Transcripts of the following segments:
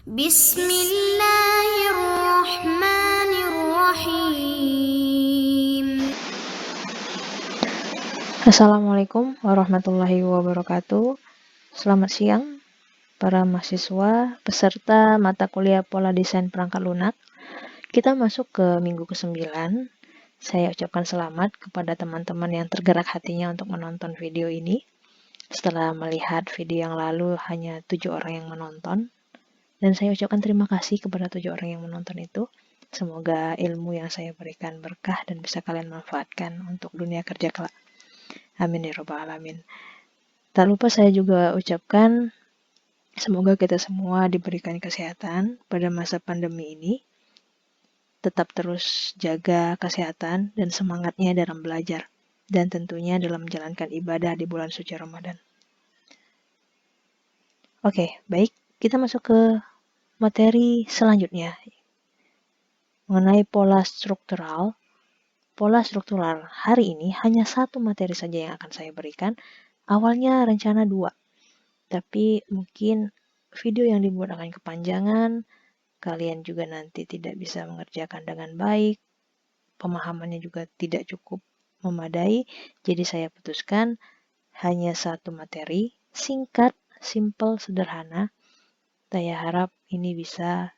Bismillahirrahmanirrahim. Assalamualaikum warahmatullahi wabarakatuh. Selamat siang para mahasiswa peserta mata kuliah Pola Desain Perangkat Lunak. Kita masuk ke minggu ke-9. Saya ucapkan selamat kepada teman-teman yang tergerak hatinya untuk menonton video ini. Setelah melihat video yang lalu hanya 7 orang yang menonton. Dan saya ucapkan terima kasih kepada 7 orang yang menonton itu. Semoga ilmu yang saya berikan berkah dan bisa kalian manfaatkan untuk dunia kerja kelak. Amin ya rabbal alamin. Tak lupa saya juga ucapkan semoga kita semua diberikan kesehatan pada masa pandemi ini. Tetap terus jaga kesehatan dan semangatnya dalam belajar. Dan tentunya dalam menjalankan ibadah di bulan suci Ramadan. Oke, baik. Kita masuk ke materi selanjutnya. Mengenai pola struktural. Pola struktural hari ini hanya satu materi saja yang akan saya berikan. Awalnya rencana 2. Tapi mungkin video yang dibuat akan kepanjangan, kalian juga nanti tidak bisa mengerjakan dengan baik, pemahamannya juga tidak cukup memadai, jadi saya putuskan hanya satu materi, singkat, simple, sederhana. Saya harap ini bisa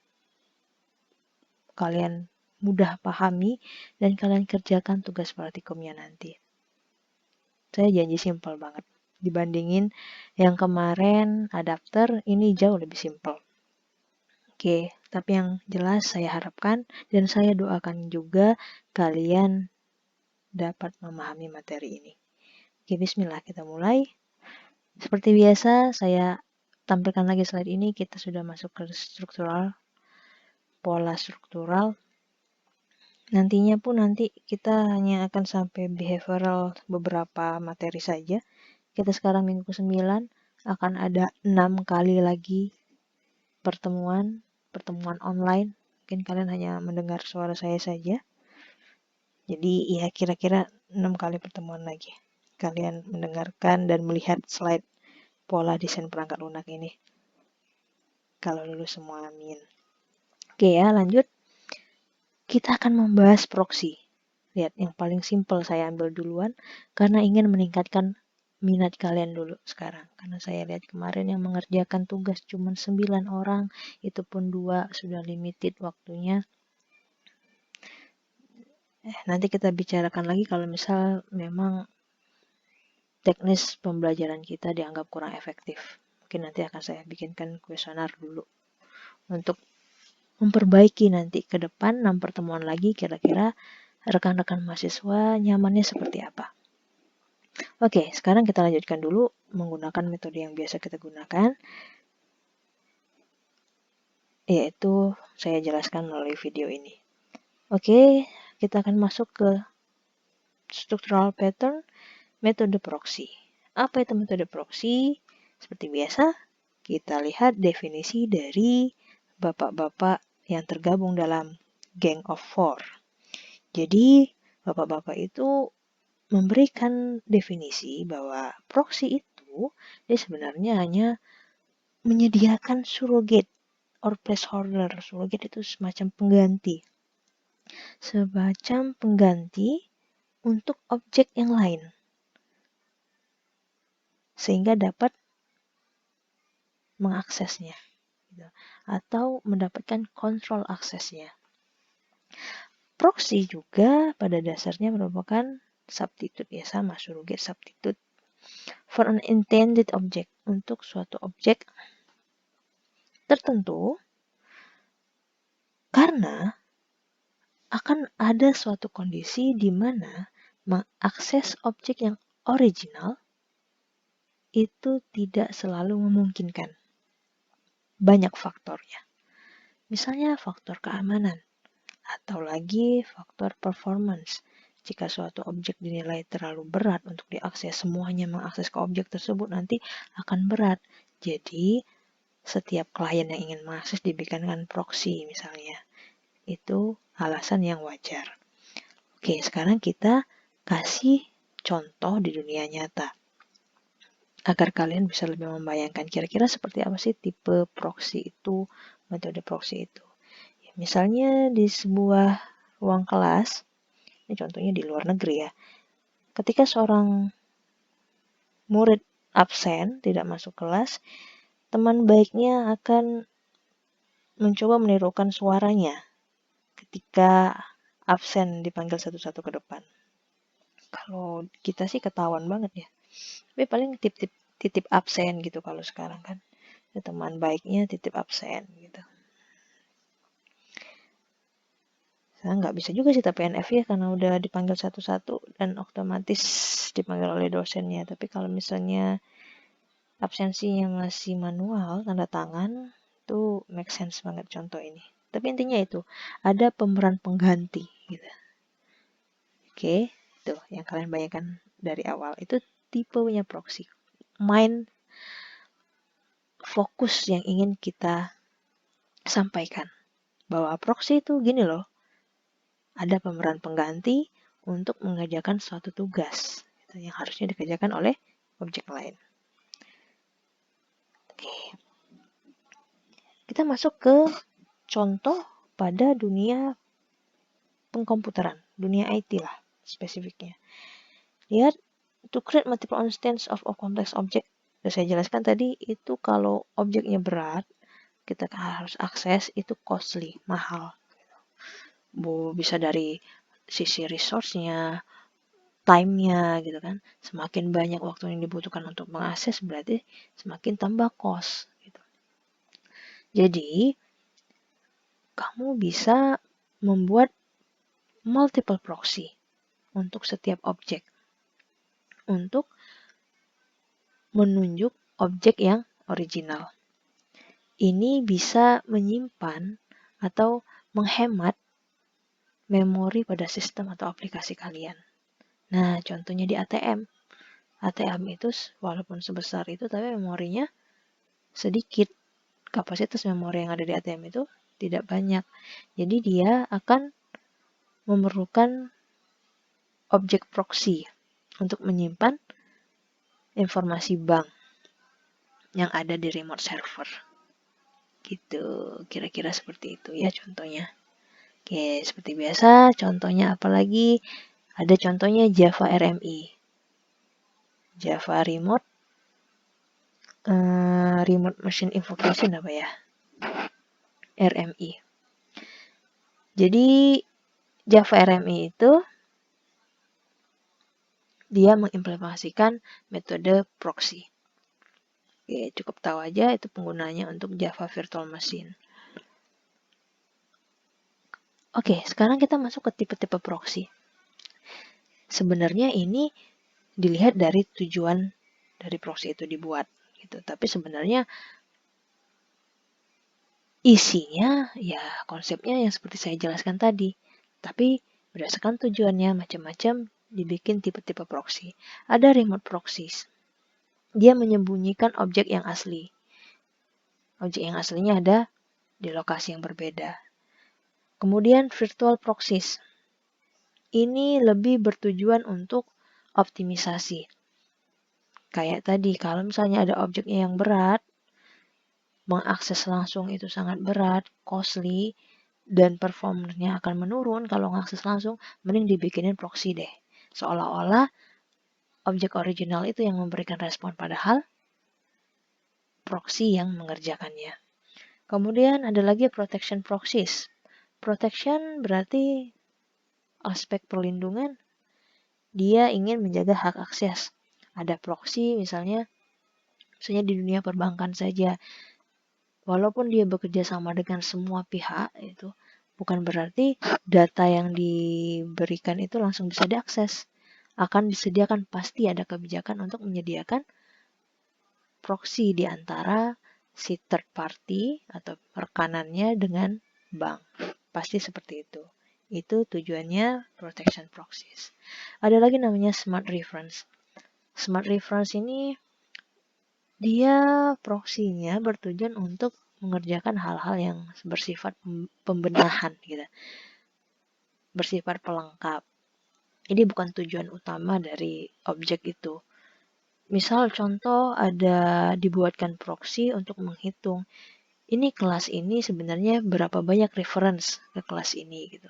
kalian mudah pahami dan kalian kerjakan tugas praktikumnya nanti. Saya janji simple banget. Dibandingin yang kemarin adapter, ini jauh lebih simple. Oke, tapi yang jelas saya harapkan dan saya doakan juga kalian dapat memahami materi ini. Oke, bismillah kita mulai. Seperti biasa, saya tampilkan lagi slide ini. Kita sudah masuk ke struktural, pola struktural. Nantinya pun nanti kita hanya akan sampai behavioral beberapa materi saja. Kita sekarang minggu ke-9 akan ada 6 kali lagi pertemuan online. Mungkin kalian hanya mendengar suara saya saja. Jadi ya kira-kira 6 kali pertemuan lagi. Kalian mendengarkan dan melihat slide pola desain perangkat lunak ini. Kalau lulus semua, amin. Oke ya, lanjut. Kita akan membahas proxy. Lihat, yang paling simpel saya ambil duluan karena ingin meningkatkan minat kalian dulu sekarang. Karena saya lihat kemarin yang mengerjakan tugas cuma 9 orang, itu pun 2 sudah limited waktunya. Nanti kita bicarakan lagi kalau misal memang teknis pembelajaran kita dianggap kurang efektif. Mungkin nanti akan saya bikinkan kuesioner dulu untuk memperbaiki nanti ke depan 6 pertemuan lagi kira-kira rekan-rekan mahasiswa nyamannya seperti apa. Oke, sekarang kita lanjutkan dulu menggunakan metode yang biasa kita gunakan, yaitu saya jelaskan melalui video ini. Oke, kita akan masuk ke structural pattern, metode proxy. Apa itu metode proxy? Seperti biasa, kita lihat definisi dari bapak-bapak yang tergabung dalam Gang of Four. Jadi, bapak-bapak itu memberikan definisi bahwa proxy itu dia sebenarnya hanya menyediakan surrogate or placeholder. Surrogate itu semacam pengganti. Semacam pengganti untuk objek yang lain. Sehingga dapat mengaksesnya. Atau mendapatkan kontrol aksesnya. Proxy juga pada dasarnya merupakan substitute, ya sama, surrogate substitute for an intended object, untuk suatu objek tertentu, karena akan ada suatu kondisi di mana mengakses objek yang original itu tidak selalu memungkinkan. Banyak faktornya. Misalnya faktor keamanan, atau lagi faktor performance. Jika suatu objek dinilai terlalu berat untuk diakses, semuanya mengakses ke objek tersebut nanti akan berat. Jadi, setiap klien yang ingin mengakses diberikan proxy misalnya. Itu alasan yang wajar. Oke, sekarang kita kasih contoh di dunia nyata. Agar kalian bisa lebih membayangkan kira-kira seperti apa sih tipe proxy itu metode proxy itu. Ya, misalnya di sebuah ruang kelas, ini contohnya di luar negeri ya, ketika seorang murid absen, tidak masuk kelas, teman baiknya akan mencoba menirukan suaranya ketika absen dipanggil satu-satu ke depan. Kalau kita sih ketahuan banget ya. Tapi paling titip absen gitu kalau sekarang kan. Ya, teman baiknya titip absen gitu. Saya nggak bisa juga sih tapi NF ya karena udah dipanggil satu-satu dan otomatis dipanggil oleh dosennya. Tapi kalau misalnya absensinya masih manual, tanda tangan, itu make sense banget contoh ini. Tapi intinya itu, ada pemeran pengganti gitu. Oke, itu yang kalian bayangkan dari awal. Itu tipenya proxy. Main fokus yang ingin kita sampaikan. Bahwa proxy itu gini loh, ada pemeran pengganti untuk mengerjakan suatu tugas yang harusnya dikerjakan oleh objek lain. Oke. Kita masuk ke contoh pada dunia pengkomputeran, dunia IT lah spesifiknya. Lihat, to create multiple instance of a complex object, sudah saya jelaskan tadi, itu kalau objeknya berat, kita harus akses, itu costly, mahal. Bisa dari sisi resource-nya, time-nya gitu kan. Semakin banyak waktu yang dibutuhkan untuk mengakses, berarti semakin tambah cost. Gitu. Jadi, kamu bisa membuat multiple proxy untuk setiap objek. Untuk menunjuk objek yang original. Ini bisa menyimpan atau menghemat memori pada sistem atau aplikasi kalian. Nah, contohnya di ATM. ATM itu walaupun sebesar itu, tapi memorinya sedikit. Kapasitas memori yang ada di ATM itu tidak banyak. Jadi dia akan memerlukan objek proxy untuk menyimpan informasi bank yang ada di remote server. Gitu, kira-kira seperti itu ya contohnya. Oke, seperti biasa, contohnya apalagi? Ada contohnya Java RMI. Java Remote Machine Invocation apa ya? RMI. Jadi Java RMI itu dia mengimplementasikan metode proxy. Oke, cukup tahu aja itu penggunanya untuk Java Virtual Machine. Oke, sekarang kita masuk ke tipe-tipe proxy. Sebenarnya ini dilihat dari tujuan dari proxy itu dibuat gitu. Tapi sebenarnya isinya ya konsepnya yang seperti saya jelaskan tadi. Tapi berdasarkan tujuannya macam-macam dibikin tipe-tipe proxy. Ada remote proxies. Dia menyembunyikan objek yang asli. Objek yang aslinya ada di lokasi yang berbeda. Kemudian virtual proxies. Ini lebih bertujuan untuk optimisasi. Kayak tadi, kalau misalnya ada objeknya yang berat, mengakses langsung itu sangat berat, costly, dan performanya akan menurun kalau mengakses langsung, mending dibikinin proxy deh. Seolah-olah objek original itu yang memberikan respon, padahal proxy yang mengerjakannya. Kemudian ada lagi protection proxies. Protection berarti aspek perlindungan. Dia ingin menjaga hak akses. Ada proxy misalnya di dunia perbankan saja. Walaupun dia bekerja sama dengan semua pihak, itu bukan berarti data yang diberikan itu langsung bisa diakses. Akan disediakan, pasti ada kebijakan untuk menyediakan proxy di antara si third party atau rekanannya dengan bank. Pasti seperti itu. Itu tujuannya protection proxies. Ada lagi namanya smart reference. Smart reference ini dia proxy-nya bertujuan untuk mengerjakan hal-hal yang bersifat pembenahan gitu. Bersifat pelengkap. Ini bukan tujuan utama dari objek itu. Misal contoh ada dibuatkan proxy untuk menghitung ini kelas ini sebenarnya berapa banyak reference ke kelas ini gitu.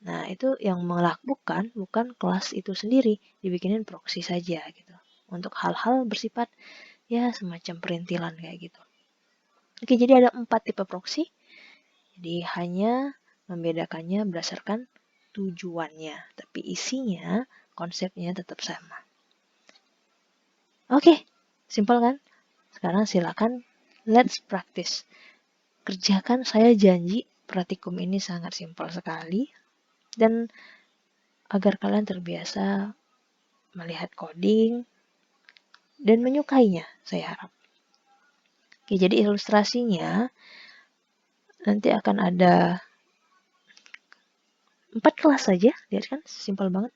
Nah, itu yang melakukan bukan kelas itu sendiri, dibikinin proxy saja gitu. Untuk hal-hal bersifat ya semacam perintilan kayak gitu. Oke, jadi ada 4 tipe proxy. Jadi hanya membedakannya berdasarkan tujuannya, tapi isinya, konsepnya tetap sama. Oke, simpel kan? Sekarang silakan let's practice. Kerjakan, saya janji praktikum ini sangat simpel sekali dan agar kalian terbiasa melihat coding dan menyukainya, saya harap. Oke, jadi ilustrasinya nanti akan ada 4 kelas saja, lihat kan, simpel banget.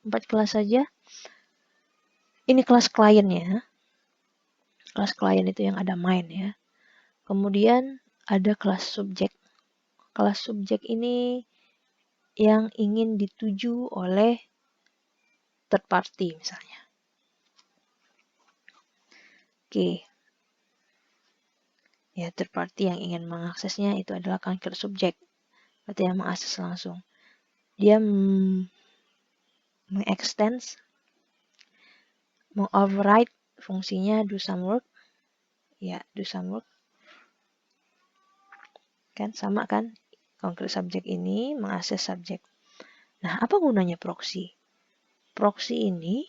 4 kelas saja. Ini kelas kliennya. Kelas klien itu yang ada main ya. Kemudian ada kelas subjek. Kelas subjek ini yang ingin dituju oleh third party misalnya. Oke. Ya, third party yang ingin mengaksesnya itu adalah concrete subjek. Berarti yang mengakses langsung. Dia mengextend, mengoverride fungsinya do some work. Ya, do some work. Kan sama kan? Concrete subjek ini mengakses subjek. Nah, apa gunanya proxy? Proxy ini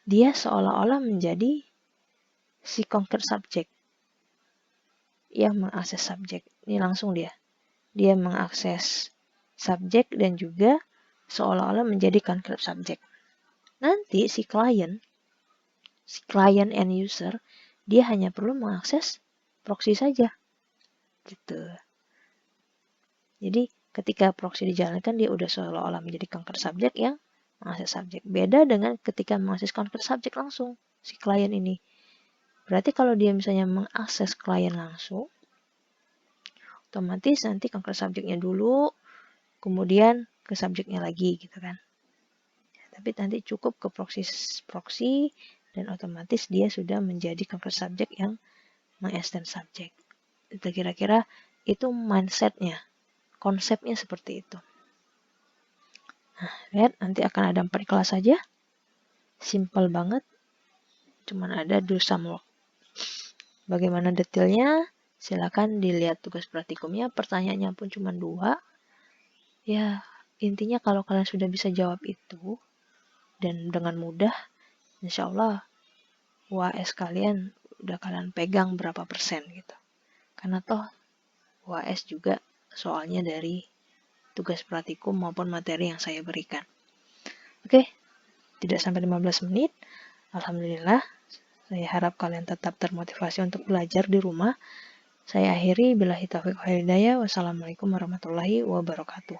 dia seolah-olah menjadi si concrete subject yang mengakses subjek. Ini langsung dia mengakses subjek dan juga seolah-olah menjadi concrete subject. Nanti si client end user, dia hanya perlu mengakses proxy saja. Gitu. Jadi ketika proxy dijalankan, dia udah seolah-olah menjadi concrete subject yang mengakses subjek. Beda dengan ketika mengakses concrete subject langsung si client ini. Berarti kalau dia misalnya mengakses klien langsung, otomatis nanti concrete subjeknya dulu, kemudian ke subjeknya lagi gitu kan. Tapi nanti cukup ke proxy dan otomatis dia sudah menjadi concrete subject yang meng-extend subject. Itu kira-kira itu mindsetnya, konsepnya seperti itu. Nah, lihat nanti akan ada 4 kelas saja. Simple banget. Cuman ada do some work. Bagaimana detailnya? Silakan dilihat tugas praktikumnya. Pertanyaannya pun cuma 2. Ya, intinya kalau kalian sudah bisa jawab itu dan dengan mudah, insya Allah UAS kalian udah kalian pegang berapa persen gitu. Karena toh UAS juga soalnya dari tugas praktikum maupun materi yang saya berikan. Oke, tidak sampai 15 menit. Alhamdulillah, saya harap kalian tetap termotivasi untuk belajar di rumah. Saya akhiri, billahi taufiq wal hidayah. Wassalamualaikum warahmatullahi wabarakatuh.